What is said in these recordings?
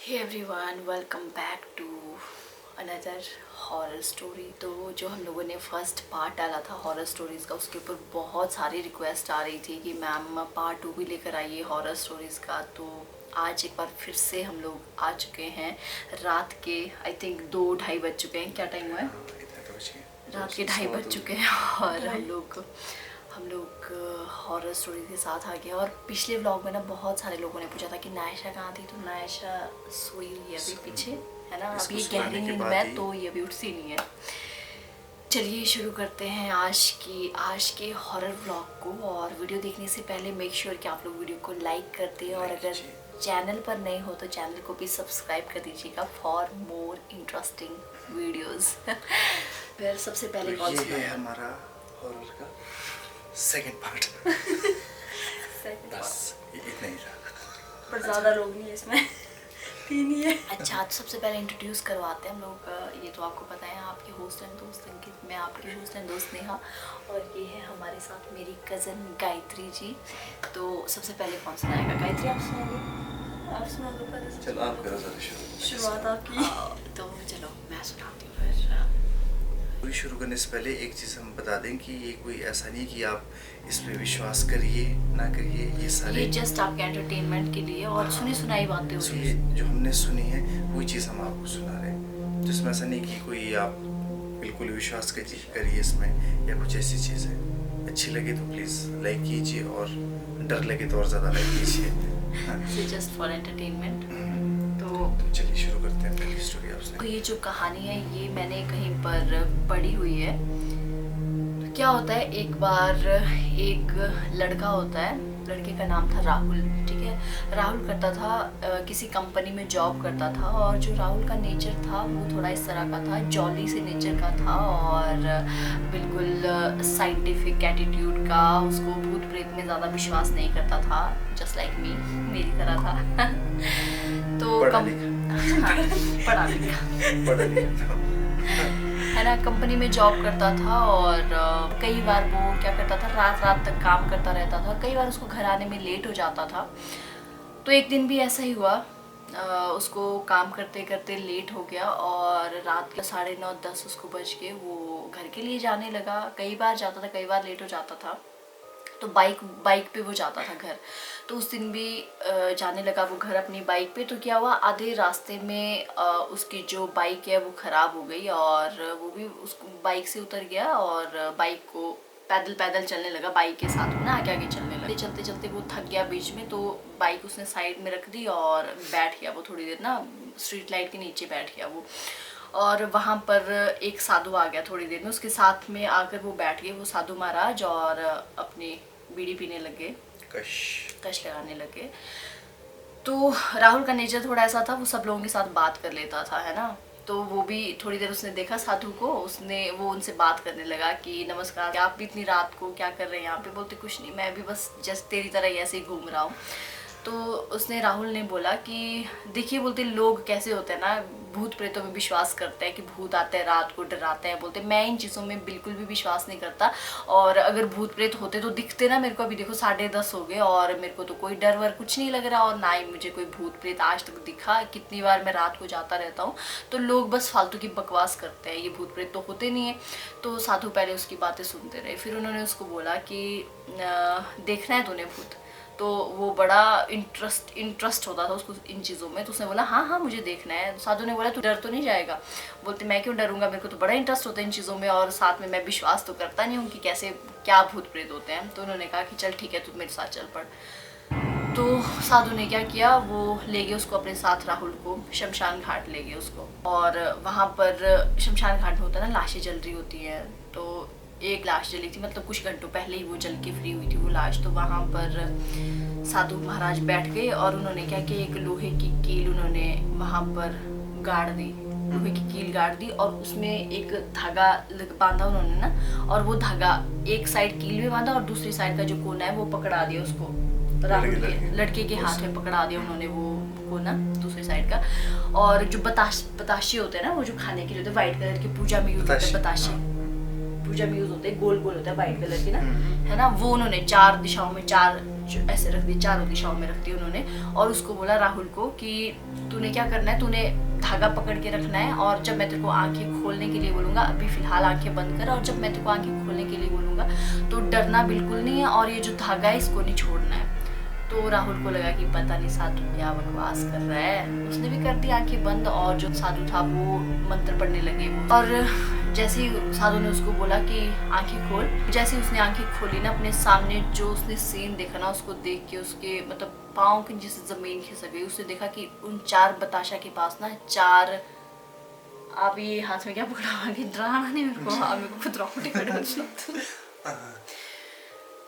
Hey everyone, welcome back to another horror story. तो जो हम लोगों ने फर्स्ट पार्ट डाला था हॉरर स्टोरीज़ का, उसके ऊपर बहुत सारी रिक्वेस्ट आ रही थी कि मैम पार्ट 2 भी लेकर आइए हॉरर स्टोरीज़ का। तो आज एक बार फिर से हम लोग आ चुके हैं। रात के आई थिंक 2-2:30 बज चुके हैं। क्या टाइम हुआ है? रात के 2:30 बज चुके हैं और हम लोग हॉरर स्टोरी के साथ आ गए। और पिछले व्लॉग में ना बहुत सारे लोगों ने पूछा था कि नायशा कहाँ थी, तो नायशा सोई हुई है अभी पीछे, है ना। अभी गहरी नींद में, तो ये अभी उठती नहीं है। चलिए शुरू करते हैं आज के हॉरर व्लॉग को। और वीडियो देखने से पहले मेक श्योर कि आप लोग वीडियो को लाइक कर दें, और अगर चैनल पर नए हो तो चैनल को भी सब्सक्राइब कर दीजिएगा फॉर मोर इंटरेस्टिंग वीडियोस। फिर सबसे पहले कौन सा है हमारा हॉरर का सेकंड पार्ट। बस इतना ही था, पर ज़्यादा लोग नहीं है इसमें, तीन ही है। अच्छा, तो सबसे पहले इंट्रोड्यूस करवाते हैं हम लोग। ये तो आपको पता है, आपके होस्ट एंड दोस्त अंकित, मैं आपकी होस्ट एंड दोस्त नेहा, और ये है हमारे साथ मेरी कज़न गायत्री जी। तो सबसे पहले कौन सुनाएगा? गायत्री आप सुनाइए। आप सुना दो पहले। चलो आप करो ज़रा शुरुआत आपकी। तो चलो मैं सुनाती हूँ फिर। शुरू करने से पहले एक चीज़ हम बता दें कि ये कोई ऐसा नहीं कि आप इस पे विश्वास करिए ना करिए, ये सारे ये जस्ट आपके एंटरटेनमेंट के लिए और सुनी सुनाई बातें हुई। ये जो हमने सुनी है वही चीज़ हम आपको सुना रहे हैं, जिसमें ऐसा नहीं कि कोई आप बिल्कुल विश्वास करिए इसमें या कुछ ऐसी चीज़ है। अच्छी लगे तो प्लीज़ लाइक कीजिए, और डर लगे तो और ज़्यादा लाइक कीजिए। Just for entertainment. तो चलिए शुरू करते हैं पहली स्टोरी आपसे। तो ये जो कहानी है ये मैंने कहीं पर पढ़ी हुई है। तो क्या होता है, एक बार एक लड़का होता है, लड़के का नाम था राहुल, ठीक है। राहुल करता था किसी कंपनी में जॉब करता था, और जो राहुल का नेचर था वो थोड़ा इस तरह का था, जॉली से नेचर का था, और बिल्कुल साइंटिफिक एटीट्यूड का। उसको भूत प्रेत में ज़्यादा विश्वास नहीं करता था, जस्ट लाइक मी, मेरी तरह था। तो पढ़ा लिखा है ना, कंपनी में जॉब करता था, और कई बार वो क्या करता था, रात रात तक काम करता रहता था। कई बार उसको घर आने में लेट हो जाता था। तो एक दिन भी ऐसा ही हुआ, उसको काम करते करते लेट हो गया, और रात के 9:30-10 उसको बज के वो घर के लिए जाने लगा। कई बार जाता था, कई बार लेट हो जाता था। तो बाइक पे वो जाता था घर। तो उस दिन भी जाने लगा वो घर अपनी बाइक पे। तो क्या हुआ, आधे रास्ते में उसकी जो बाइक है वो ख़राब हो गई, और वो भी उसको बाइक से उतर गया, और बाइक को पैदल चलने लगा, बाइक के साथ में ना आगे आगे चलने लगा। चलते चलते वो थक गया बीच में, तो बाइक उसने साइड में रख दी और बैठ गया वो थोड़ी देर ना, स्ट्रीट लाइट के नीचे बैठ गया वो। और वहाँ पर एक साधु आ गया थोड़ी देर में, उसके साथ में आकर वो बैठ गए, वो साधु महाराज, और अपनी बीड़ी पीने लगे, कश लगाने लगे। तो राहुल का नेचर थोड़ा ऐसा था, वो सब लोगों के साथ बात कर लेता था, है ना। तो वो भी थोड़ी देर उसने देखा साधु को, वो उनसे बात करने लगा कि नमस्कार, आप भी इतनी रात को क्या कर रहे हैं यहाँ पे? बोलते कुछ नहीं, मैं भी बस जस्ट तेरी तरह ही ऐसे ही घूम रहा हूँ। तो उसने राहुल ने बोला कि देखिए, बोलते लोग कैसे होते हैं ना, भूत प्रेतों में विश्वास करते हैं कि भूत आते हैं रात को डराते हैं। बोलते मैं इन चीज़ों में बिल्कुल भी विश्वास नहीं करता, और अगर भूत प्रेत होते तो दिखते ना मेरे को। अभी देखो 10:30 हो गए और मेरे को तो कोई डर वर कुछ नहीं लग रहा, और ना ही मुझे कोई भूत प्रेत आज तक दिखा। कितनी बार मैं रात को जाता रहता हूँ, तो लोग बस फालतू की बकवास करते हैं, ये भूत प्रेत तो होते नहीं है। तो साधु पहले उसकी बातें सुनते रहे। फिर उन्होंने उसको बोला कि देखना है तूने भूत? तो वो बड़ा इंटरेस्ट होता था उसको इन चीज़ों में। तो उसने बोला हाँ हाँ मुझे देखना है। साधु ने बोला तू डर तो नहीं जाएगा? बोलते मैं क्यों डरूंगा, मेरे को तो बड़ा इंटरेस्ट होता है इन चीज़ों में, और साथ में मैं विश्वास तो करता नहीं हूँ कि कैसे क्या भूत प्रेत होते हैं। तो उन्होंने कहा कि चल ठीक है, तू मेरे साथ चल पड़। तो साधु ने क्या किया, वो ले गए उसको अपने साथ, राहुल को शमशान घाट ले गए उसको। और वहाँ पर शमशान घाट में होता है ना, लाशें जल रही होती हैं। तो एक लाश जली थी, मतलब कुछ घंटों पहले ही वो जल के फ्री हुई थी वो लाश। तो वहाँ पर साधु महाराज बैठ गए, और उन्होंने क्या किया, एक लोहे की कील उन्होंने वहाँ पर गाड़ दी, लोहे की कील गाड़ दी, और उसमें एक धागा बांधा उन्होंने ना, और वो धागा एक साइड कील में बांधा, और दूसरी साइड का जो कोना है वो पकड़ा दिया उसको, राहुल के लड़के के हाथ में पकड़ा दिया उन्होंने वो कोना दूसरी साइड का। और जो बताशे होते हैं ना, वो जो खाने के लिए होते हैं, व्हाइट कलर की, पूजा में यूज होते हैं बताशे, पूजा में यूज होते हैं, गोल गोल होता है व्हाइट कलर की ना, है ना। वो उन्होंने 4 दिशाओं में 4 ऐसे रख दी, 4 दिशाओं में रख दी उन्होंने। और उसको बोला राहुल को कि तूने क्या करना है, तूने धागा पकड़ के रखना है, और जब मैं तेरे को आंखें खोलने के लिए बोलूँगा, अभी फिलहाल आंखें बंद कर, और जब मैं तेरे को आंखें खोलने के लिए बोलूँगा तो डरना बिल्कुल नहीं है, और ये जो धागा है इसको नहीं छोड़ना है। तो राहुल को लगा कि पता नहीं साधु क्या बकवास कर रहा है। उसने भी कर दी आंखें बंद, और जो साधु था वो मंत्र पढ़ने लगे। और जैसे ही साधु ने उसको बोला कि आंखें खोल, जैसे उसने आंखें खोली ना, अपने सामने जो उसने सीन देखा ना, उसको देख के उसके मतलब पाँव की जैसे जमीन खिसक गई। उसने देखा कि उन 4 बताशा के पास ना 4, आप ये हाथ में क्या पकड़ा हुआ है, डराना नहीं मेरे को, मेरे को खुद रॉकेट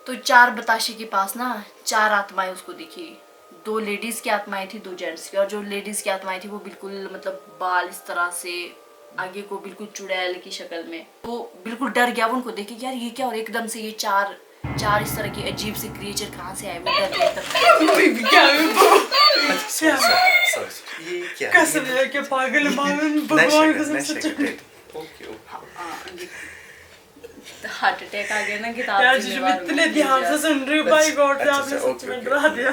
तो 4 बताशे के पास ना 4 आत्माएं उसको दिखी। 2 लेडीज की आत्माएं थी, 2 जेंट्स की। और जो लेडीज की आत्माएं थी वो बिल्कुल मतलब बाल इस तरह से आगे को बिल्कुल चुड़ैल की शक्ल में। वो बिल्कुल डर गया वो उनको देख के, यार ये क्या, और एकदम से ये 4 इस तरह के अजीब से क्रिएचर कहाँ से आए, वो डर गया ये क्या कसम है कि पागल भगवान कसम सच हार्ट अटैक आ गया ना कि यार जी मैं इतने ध्यान से सुन रही हूँ, बाय गॉड आपने सच में डरा दिया।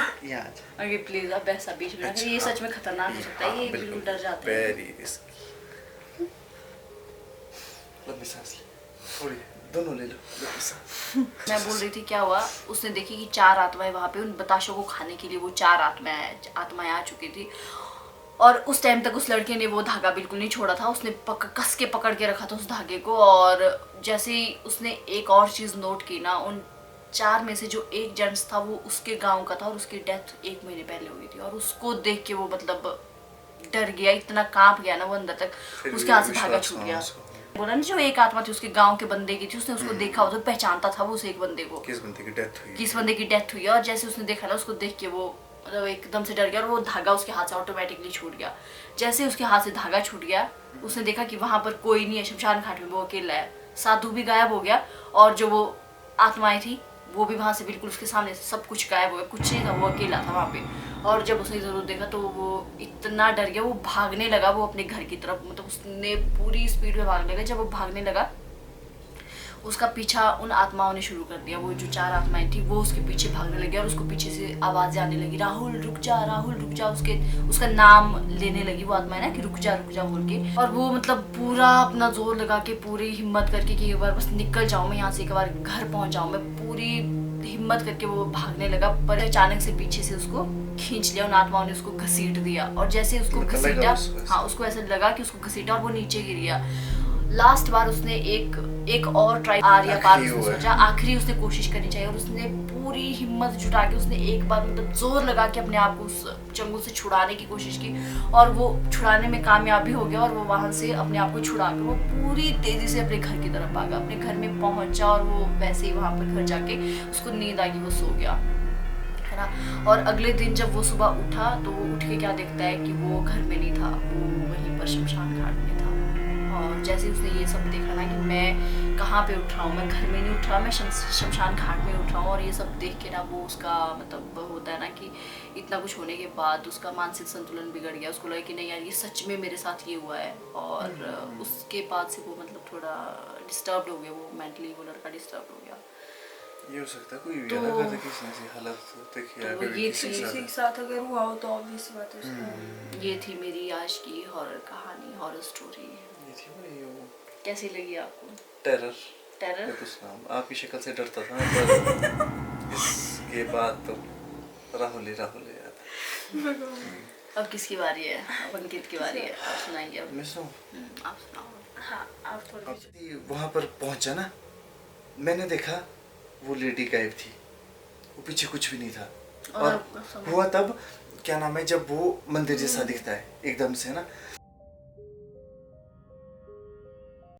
आगे प्लीज आप ऐसा बीच में ये सच में खतरनाक हो सकता है, ये बिल्कुल डर जाते हैं। Very risky. लंबी सांस ले, थोड़ी दोनों ले लो लंबी सांस। मैं बोल रही थी क्या हुआ, उसने देखी कि 4 आत्माएं वहां पे उन बताशों को खाने के लिए वो 4 आत्माएं आ चुकी थी। और उस टाइम तक उस लड़के ने वो धागा बिल्कुल नहीं छोड़ा था, उसने कस के पकड़ के रखा था उस धागे को। और जैसे ही उसने एक और चीज़ नोट की ना, उन 4 में से जो एक जेंट्स था वो उसके गांव का था, और उसकी डेथ 1 महीने पहले हो गई थी। और उसको देख के वो मतलब डर गया, इतना कांप गया ना वो अंदर तक, उसके हाथ से धागा छूट गया। बोला ना जो एक आत्मा थी उसके गांव के बंदे की थी, उसने उसको देखा हो तो पहचानता था वो उस एक बंदे को, किस बंदे की डेथ हुई। और जैसे उसने देखा ना, उसको देख के वो मतलब एकदम से डर गया, और वो धागा उसके हाथ से ऑटोमेटिकली छूट गया। जैसे उसके हाथ से धागा छूट गया, उसने देखा कि वहां पर कोई नहीं है, शमशान घाट में वो अकेला है। साधु भी गायब हो गया, और जो वो आत्माएं थी वो भी वहां से बिल्कुल उसके सामने से सब कुछ गायब हो गया, कुछ नहीं था, वो अकेला था वहां पे। और जब उसने जरूर देखा तो वो इतना डर गया, वो भागने लगा वो अपने घर की तरफ, मतलब उसने पूरी स्पीड में भागने लगा। जब वो भागने लगा उसका पीछा उन आत्माओं ने शुरू कर दिया। वो जो 4 आत्माएं थी वो उसके पीछे भागने लगी, और उसको पीछे से आवाजें आने लगी, राहुल रुक जा, राहुल रुक जा। उसका नाम लेने लगी वो आत्माएं ना कि रुक जा बोल के। और वो मतलब पूरा अपना जोर लगा के, पूरी हिम्मत करके कि एक बार बस निकल जाऊं मैं यहाँ से, एक बार घर पहुंच जाऊं मैं, पूरी हिम्मत करके वो भागने लगा। पर अचानक से पीछे से उसको खींच लिया, उन आत्माओं ने उसको घसीट दिया। और जैसे उसको घसीटा, हाँ उसको ऐसा लगा कि उसको घसीटा, और वो नीचे गिर गया। लास्ट बार उसने एक और ट्राई आर या पार उसने सोचा, आखिरी उसने कोशिश करनी चाहिए, और उसने पूरी हिम्मत जुटा के उसने एक बार मतलब जोर लगा के अपने आप को उस चंगुल से छुड़ाने की कोशिश की, और वो छुड़ाने में कामयाब भी हो गया। और वो वहां से अपने आप को छुड़ा के वो पूरी तेजी से अपने घर की तरफ भागा, अपने घर में पहुंचा, और वो वैसे ही वहां पर घर जाके उसको नींद आ गई, वो सो गया है ना। और अगले दिन जब वो सुबह उठा तो वो उठ के क्या देखता है कि वो घर में नहीं था, वो वहीं पर शमशान घाट में था। और जैसे उसने ये सब देखा ना कि मैं कहाँ पे उठ रहा हूँ, मैं घर में नहीं उठ रहा, मैं शमशान घाट में उठ रहा हूँ। और ये सब देख के ना वो उसका मतलब होता है ना कि इतना कुछ होने के बाद उसका मानसिक संतुलन बिगड़ गया। उसको लगा कि नहीं यार ये सच में मेरे साथ ये हुआ है। और उसके बाद से वो मतलब थोड़ा डिस्टर्ब हो गया, वो मेंटली वो लड़का डिस्टर्ब हो गया। ये हो सकता है कोई भी अलग अलग किसी से हालत देखिए तो अगर ये किसी किसी के साथ अगर हुआ हो तो ऑब्वियस बात है। ये थी मेरी आज की हॉरर कहानी, हॉरर स्टोरी। ये थी भाई वो कैसी लगी आपको? टेरर कुछ नाम आपकी शक्ल से डरता था पर इसके बाद तो राहुल याद। अब किसकी बारी है? अब अंकित की बारी है, आप सुनाइए अब। मैं सुनाऊं? आप सुनाओ। हाँ आप थोड़ी वहाँ पर पहुँचा ना, मैंने देखा वो लेडी गायब थी, वो पीछे कुछ भी नहीं था। और हुआ तब क्या नाम है, जब वो मंदिर जैसा दिखता है एकदम से ना,